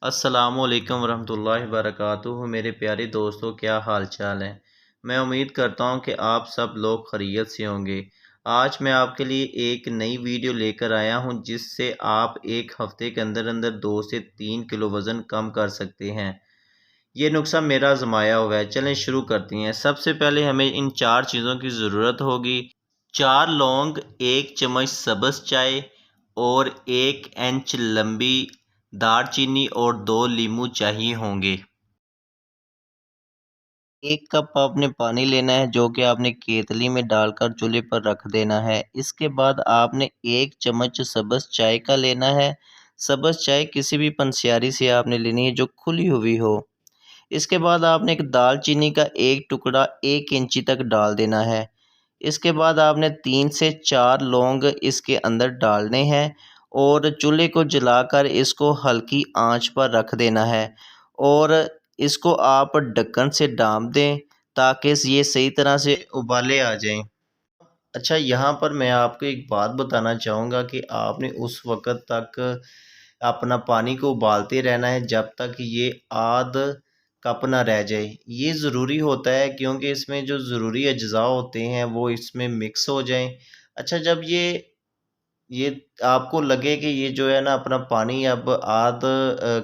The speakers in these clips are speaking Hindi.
अस्सलामुअलैकुम वरहमतुल्लाहि वबरकातुहू। मेरे प्यारे दोस्तों, क्या हाल चाल है। मैं उम्मीद करता हूँ कि आप सब लोग खैरियत से होंगे। आज मैं आपके लिए एक नई वीडियो लेकर आया हूँ जिससे आप एक हफ़्ते के अंदर अंदर 2 से 3 किलो वज़न कम कर सकते हैं। ये नुस्खा मेरा आजमाया हुआ है। चलें शुरू करते हैं। सबसे पहले हमें इन 4 चीज़ों की ज़रूरत होगी। 4 लौंग, 1 चम्मच सब्ज़ चाय और 1 इंच लंबी दालचीनी और 2 लीमू चाहिए होंगे। 1 कप आपने पानी लेना है जो कि आपने केतली में डालकर चूल्हे पर रख देना है। इसके बाद आपने 1 चम्मच सब्ज़ चाय का लेना है। सब्ज़ चाय किसी भी पंसारी से आपने लेनी है जो खुली हुई हो। इसके बाद आपने एक दालचीनी का एक टुकड़ा 1 इंची तक डाल देना है। इसके बाद आपने 3 से 4 लौंग इसके अंदर डालने हैं और चूल्हे को जलाकर इसको हल्की आंच पर रख देना है और इसको आप ढक्कन से ढाँप दें ताकि ये सही तरह से उबाले आ जाएं। अच्छा, यहाँ पर मैं आपको एक बात बताना चाहूँगा कि आपने उस वक़्त तक अपना पानी को उबालते रहना है जब तक ये आध कप ना रह जाए। ये ज़रूरी होता है क्योंकि इसमें जो ज़रूरी अज्ज़ा होते हैं वो इसमें मिक्स हो जाएँ। अच्छा, जब ये आपको लगे कि ये जो है ना अपना पानी अब आध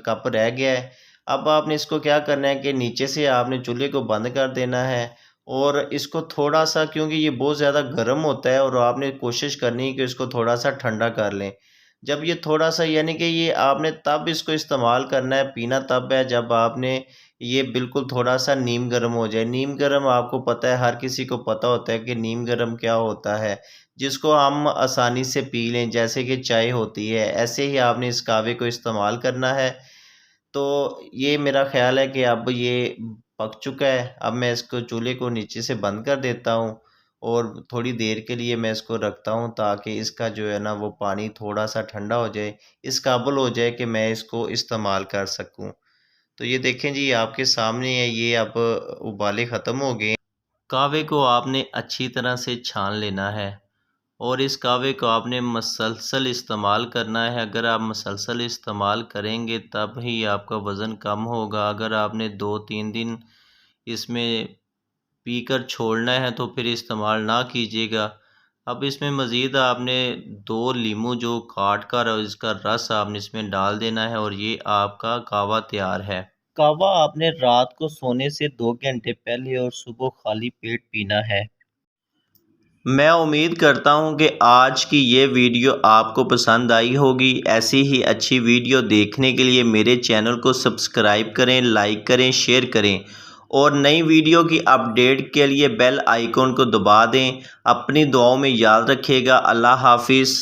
कप रह गया है, अब आपने इसको क्या करना है कि नीचे से आपने चूल्हे को बंद कर देना है और इसको थोड़ा-सा, क्योंकि ये बहुत ज़्यादा गर्म होता है और आपने कोशिश करनी है कि इसको थोड़ा-सा ठंडा कर लें। जब ये थोड़ा-सा, यानी कि ये आपने तब इसको इस्तेमाल करना है, पीना तब है जब आपने ये बिल्कुल थोड़ा-सा नीम गर्म हो जाए। नीम गर्म आपको पता है, हर किसी को पता होता है कि नीम गर्म क्या होता है, जिसको हम आसानी से पी लें जैसे कि चाय होती है, ऐसे ही आपने इस कहवे को इस्तेमाल करना है। तो ये मेरा ख़्याल है कि अब ये पक चुका है। अब मैं इसको चूल्हे को नीचे से बंद कर देता हूँ और थोड़ी देर के लिए मैं इसको रखता हूँ ताकि इसका जो है ना वो पानी थोड़ा-सा ठंडा हो जाए, इस काबिल हो जाए कि मैं इसको इस्तेमाल कर सकूँ। तो ये देखें जी, आपके सामने है, ये अब उबाले ख़त्म हो गए। कहवे को आपने अच्छी तरह से छान लेना है और इस कहवे को आपने मसलसल इस्तेमाल करना है। अगर आप मसलसल इस्तेमाल करेंगे तब ही आपका वज़न कम होगा। अगर आपने 2-3 दिन इसमें पीकर छोड़ना है तो फिर इस्तेमाल ना कीजिएगा। अब इसमें मज़ीद आपने 2 लीमू जो काट कर और इसका रस आपने इसमें डाल देना है और ये आपका कहवा तैयार है। कहवा आपने रात को सोने से 2 घंटे पहले और सुबह खाली पेट पीना है। मैं उम्मीद करता हूँ कि आज की ये वीडियो आपको पसंद आई होगी। ऐसी ही अच्छी वीडियो देखने के लिए मेरे चैनल को सब्सक्राइब करें, लाइक करें, शेयर करें और नई वीडियो की अपडेट के लिए बेल आइकॉन को दबा दें। अपनी दुआओं में याद रखिएगा। अल्लाह हाफिज़।